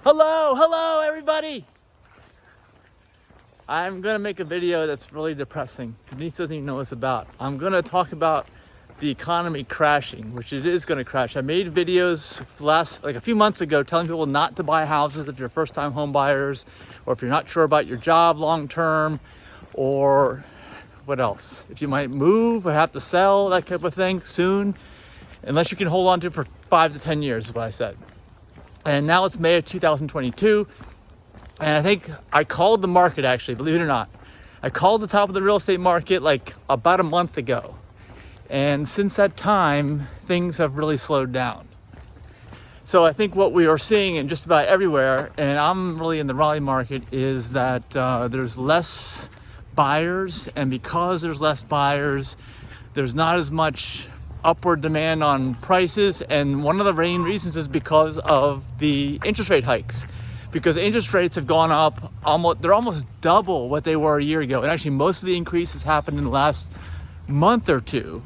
Hello everybody. I'm gonna make a video that's really depressing. Denise doesn't even know what it's about. I'm gonna talk about the economy crashing, which it is gonna crash. I made videos a few months ago telling people not to buy houses if you're first time home buyers, or if you're not sure about your job long term, or what else? If you might move or have to sell, that type of thing soon, unless you can hold on to it for 5 to 10 years is what I said. And now it's May of 2022. And I think I called the market, actually, believe it or not. I called the top of the real estate market like about a month ago. And since that time, things have really slowed down. So I think what we are seeing in just about everywhere, and I'm really in the Raleigh market, is that there's less buyers. And because there's less buyers, there's not as much upward demand on prices. And one of the main reasons is because of the interest rate hikes. Because interest rates have gone up, they're almost double what they were a year ago. And actually most of the increases happened in the last month or two.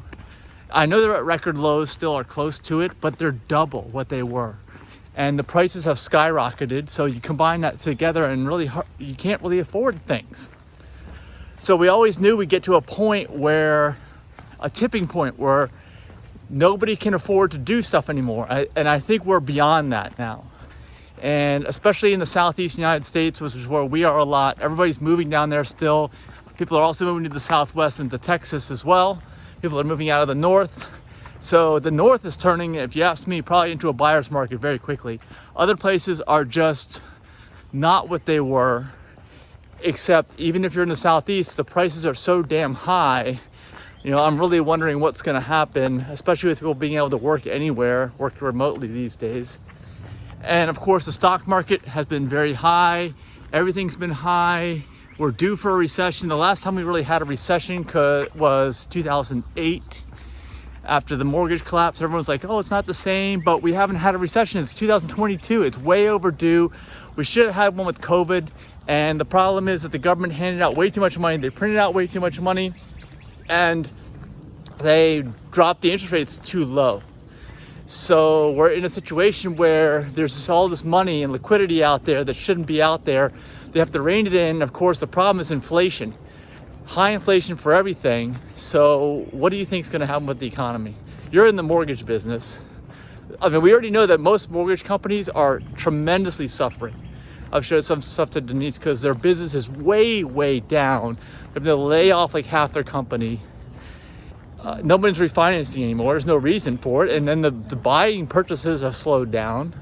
I know they're at record lows still, or close to it, but they're double what they were. And the prices have skyrocketed. So you combine that together and really you can't really afford things. So we always knew we'd get to a tipping point where nobody can afford to do stuff anymore. And I think we're beyond that now. And especially in the southeast United States, which is where we are a lot, everybody's moving down there still. People are also moving to the southwest and to Texas as well. People are moving out of the north. So the north is turning, if you ask me, probably into a buyer's market very quickly. Other places are just not what they were, except even if you're in the southeast, the prices are so damn high. You know, I'm really wondering what's going to happen, especially with people being able to work anywhere, work remotely these days. And of course, the stock market has been very high. Everything's been high. We're due for a recession. The last time we really had a recession was 2008. After the mortgage collapse, everyone's like, oh, it's not the same, but we haven't had a recession. It's 2022. It's way overdue. We should have had one with COVID. And the problem is that the government handed out way too much money. They printed out way too much money. And they dropped the interest rates too low. So we're in a situation where there's all this money and liquidity out there that shouldn't be out there. They have to rein it in. Of course, the problem is inflation. High inflation for everything. So what do you think is going to happen with the economy? You're in the mortgage business. I mean, we already know that most mortgage companies are tremendously suffering. I've showed some stuff to Denise because their business is way, way down. They're going to lay off like half their company. Nobody's refinancing anymore. There's no reason for it. And then the buying purchases have slowed down.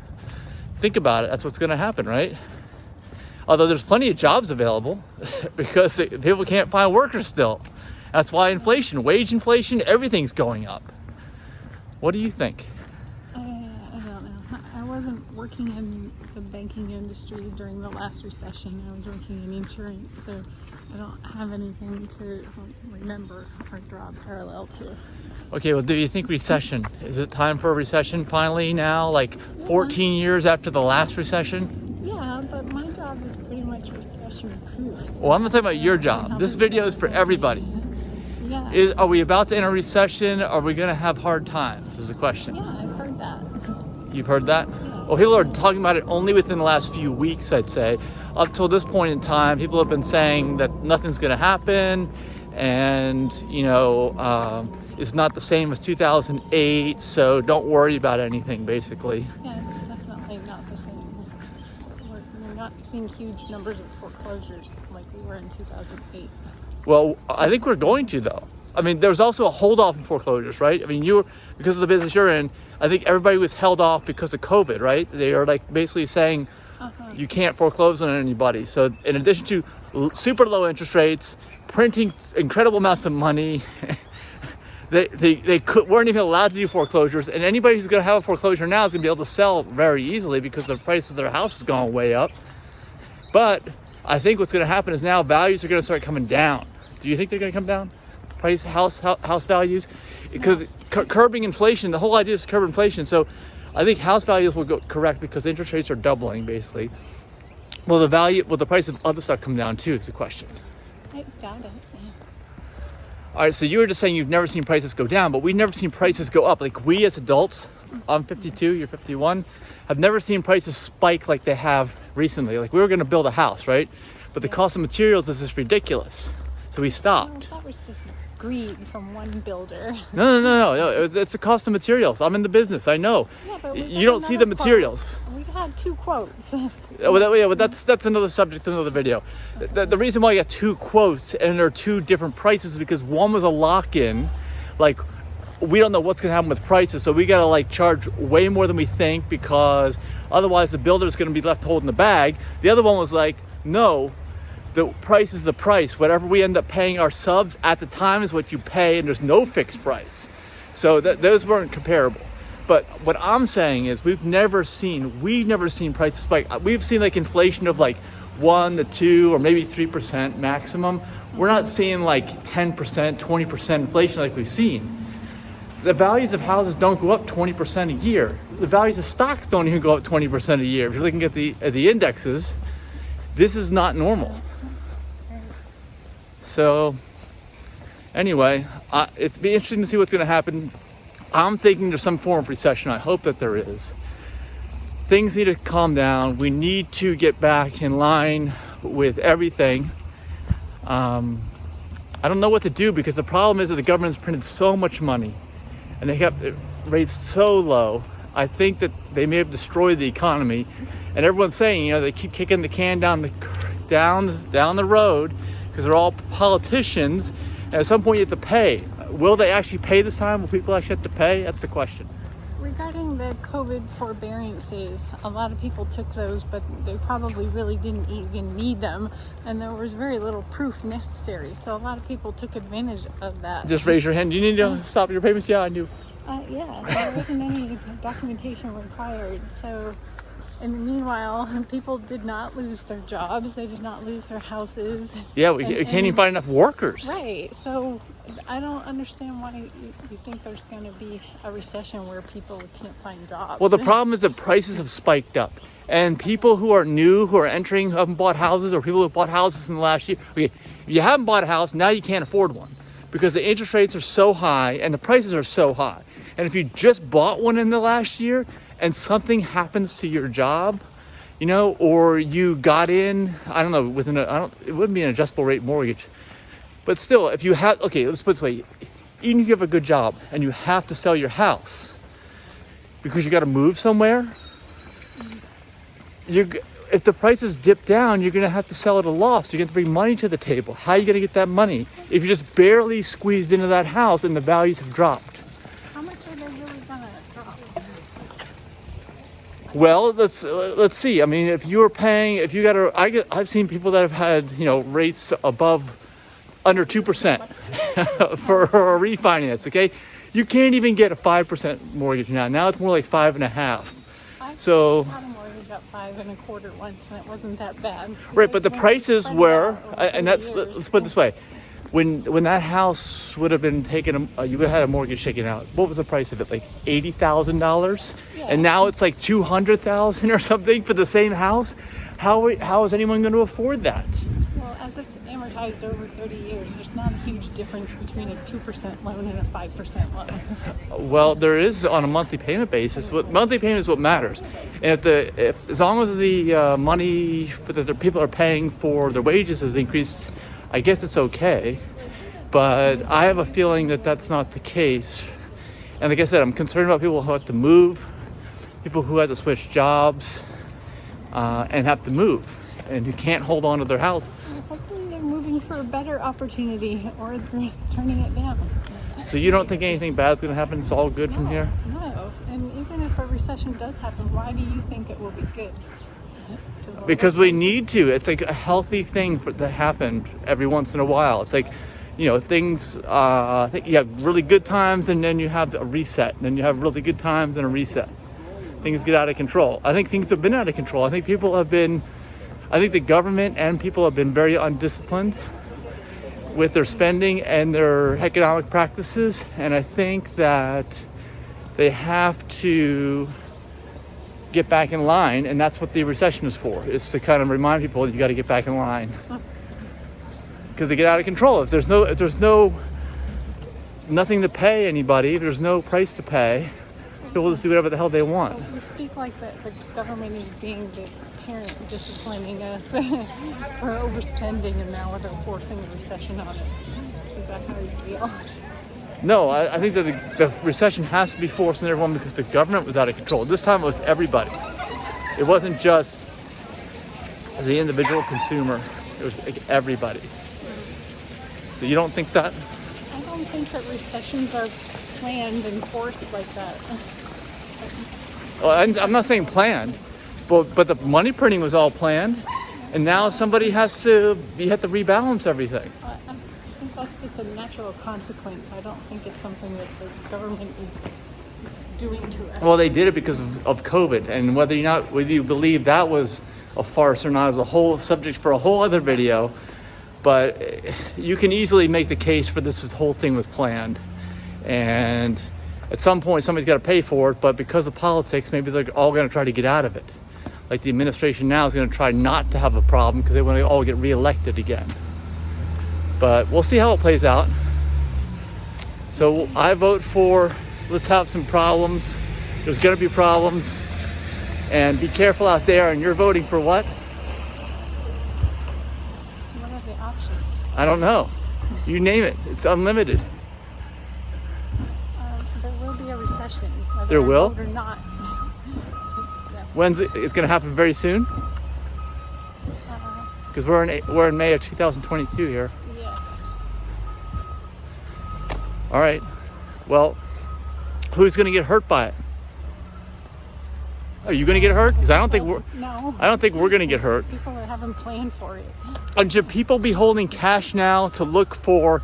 Think about it. That's what's going to happen, right? Although there's plenty of jobs available because people can't find workers still. That's why wage inflation, everything's going up. What do you think? I don't know. I wasn't working in the banking industry during the last recession. I was working in insurance, so I don't have anything to remember or draw a parallel to. Okay, well, do you think recession? Is it time for a recession finally now, like 14 years after the last recession? Yeah, but my job is pretty much recession-proof. So well, I'm not talking about your job. This video is for everybody. Yeah. Are we about to enter a recession? Are we going to have hard times is the question. Yeah, I've heard that. You've heard that? Well, people are talking about it only within the last few weeks, I'd say. Up till this point in time, people have been saying that nothing's going to happen, and it's not the same as 2008, so don't worry about anything, basically. Yeah, it's definitely not the same. We're not seeing huge numbers of foreclosures like we were in 2008. Well, I think we're going to, though. I mean, there's also a hold off in foreclosures, right? I mean, because of the business you're in, I think everybody was held off because of COVID, right? They are like basically saying you can't foreclose on anybody. So in addition to super low interest rates, printing incredible amounts of money, they weren't even allowed to do foreclosures. And anybody who's going to have a foreclosure now is going to be able to sell very easily because the price of their house has gone way up. But I think what's going to happen is now values are going to start coming down. Do you think they're going to come down? House values, because curbing inflation, the whole idea is to curb inflation. So I think house values will go correct because interest rates are doubling basically. Will the price of other stuff come down too is the question. I doubt it. Yeah. All right, so you were just saying you've never seen prices go down, but we've never seen prices go up. Like we as adults, I'm 52, you're 51. I've never seen prices spike like they have recently. Like we were going to build a house, right? But the cost of materials is just ridiculous. So we stopped. That was just greed from one builder. No. It's the cost of materials. I'm in the business. I know. Yeah, but you don't see the materials. We had 2 quotes. But that's another subject, another video. The reason why I got 2 quotes and they're 2 different prices is because one was a lock-in. Like, we don't know what's going to happen with prices, so we got to like charge way more than we think because otherwise the builder's going to be left holding the bag. The other one was like, no, the price is the price. Whatever we end up paying our subs at the time is what you pay, and there's no fixed price. So those weren't comparable. But what I'm saying is we've never seen prices spike. We've seen like inflation of like 1 to 2 or maybe 3% maximum. We're not seeing like 10%, 20% inflation like we've seen. The values of houses don't go up 20% a year. The values of stocks don't even go up 20% a year. If you're looking at the indexes, this is not normal. So anyway, it's be interesting to see what's going to happen. I'm thinking there's some form of recession. I hope that there is. Things need to calm down. We need to get back in line with everything. I don't know what to do because the problem is that the government's printed so much money and they kept rates so low. I think that they may have destroyed the economy, and everyone's saying, they keep kicking the can down the road because they're all politicians, and at some point you have to pay. Will they actually pay this time? Will people actually have to pay? That's the question. Regarding the COVID forbearances, a lot of people took those, but they probably really didn't even need them, and there was very little proof necessary. So a lot of people took advantage of that. Just raise your hand. Do you need to stop your payments? Yeah, I do. Yeah, there wasn't any documentation required. So, in the meanwhile, people did not lose their jobs. They did not lose their houses. Yeah, we can't even find enough workers. Right. So I don't understand why you think there's going to be a recession where people can't find jobs. Well, the problem is that prices have spiked up. And people who are new, who are entering, who haven't bought houses, or people who have bought houses in the last year. Okay, if you haven't bought a house, now you can't afford one because the interest rates are so high and the prices are so high. And if you just bought one in the last year and something happens to your job, or you got in, I don't know, it wouldn't be an adjustable rate mortgage. But still, if you have, okay, let's put it this way. Even if you have a good job and you have to sell your house because you got to move somewhere, if the prices dip down, you're going to have to sell at a loss. You're going to bring money to the table. How are you going to get that money if you just barely squeezed into that house and the values have dropped? How much are they really going to drop? Well, let's see. I mean, if I've seen people that have had, rates under 2% for a refinance. Okay, you can't even get a 5% mortgage now. Now it's more like 5.5%. So. I had a mortgage at 5.25% once, and it wasn't that bad. Right, but the prices were, and let's put it this way. When that house would have been taken, you would have had a mortgage taken out. What was the price of it? Like $80,000, yeah. And now it's like $200,000 or something for the same house. How is anyone going to afford that? Well, as it's amortized over 30 years, there's not a huge difference between a 2% loan and a 5% loan. Well, there is on a monthly payment basis. Monthly payment is what matters, and if as long as the money that the people are paying for their wages has increased, I guess it's okay. But I have a feeling that that's not the case. And like I said, I'm concerned about people who have to move, people who have to switch jobs, and have to move, and who can't hold on to their houses. Well, hopefully they're moving for a better opportunity, or they're turning it down. So you don't think anything bad's going to happen? It's all good from here? No. And even if a recession does happen, why do you think it will be good? Because we need to. It's like a healthy thing to happen every once in a while. It's like, things, I think you have really good times and then you have a reset. And then you have really good times and a reset. Things get out of control. I think things have been out of control. I think the government and people have been very undisciplined with their spending and their economic practices. And I think that they have to get back in line, and that's what the recession is for, is to kind of remind people that you got to get back in line because they get out of control. If there's nothing to pay anybody, if there's no price to pay, People just do whatever the hell they want. You speak like the government is being the parent disciplining us for overspending, and now they're forcing a recession on us. Is that how you feel? No, I think that the recession has to be forced on everyone because the government was out of control. This time it was everybody. It wasn't just the individual consumer. It was like everybody. So you don't think that? I don't think that recessions are planned and forced like that. Well, I'm not saying planned, but the money printing was all planned, and now somebody has to rebalance everything. I think that's just a natural consequence. I don't think it's something that the government is doing to us. Well, they did it because of COVID, and whether you believe that was a farce or not is a whole subject for a whole other video. But you can easily make the case for this whole thing was planned, and at some point somebody's got to pay for it. But because of politics, maybe they're all going to try to get out of it. Like the administration now is going to try not to have a problem because they want to all get reelected again. But we'll see how it plays out. So I vote for let's have some problems. There's going to be problems, and be careful out there. And you're voting for what? What are the options? I don't know. You name it. It's unlimited. There will be a recession. Whether There I will? vote or not. Yes. When's it? It's going to happen very soon. Because we're in May of 2022 here. Yes. All right. Well, who's going to get hurt by it? Are you going to get hurt? Because I don't think we're going to get hurt. People haven't planned for it. And should people be holding cash now to look for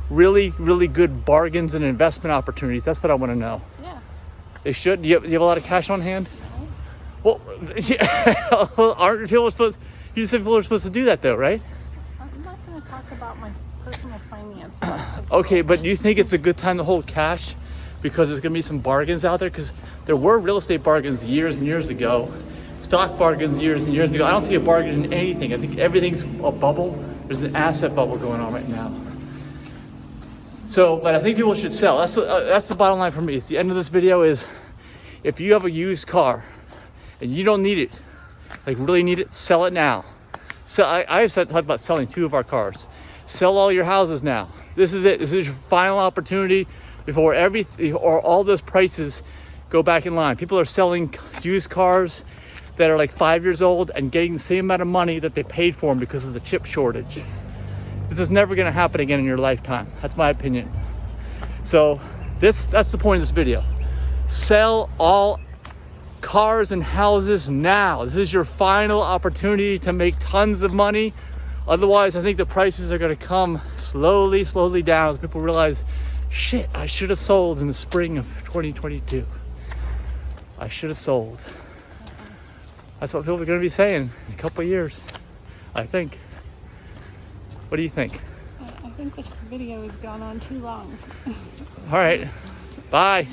really, really good bargains and investment opportunities? That's what I want to know. Yeah. They should. Do you have a lot of cash on hand? No. Well, aren't people supposed? You just said people are supposed to do that, though, right? I'm not going to talk about my personal finances. Okay, but do you think it's a good time to hold cash because there's going to be some bargains out there? Because there were real estate bargains years and years ago, stock bargains years and years ago. I don't see a bargain in anything. I think everything's a bubble. There's an asset bubble going on right now. So, but I think people should sell. That's the bottom line for me. It's the end of this video is if you have a used car and you don't need it, like really need it, sell it now. So I talked about selling 2 of our cars. Sell all your houses now. This is it. This is your final opportunity before all those prices go back in line. People are selling used cars that are like 5 years old and getting the same amount of money that they paid for them because of the chip shortage. This is never going to happen again in your lifetime. That's my opinion. So that's the point of this video. Sell all cars and houses now. This is your final opportunity to make tons of money. Otherwise, I think the prices are going to come slowly down as people realize, shit, I should have sold in the spring of 2022. I should have sold. That's what people are going to be saying in a couple of years, I think. What do you think? I think this video has gone on too long. All right. Bye.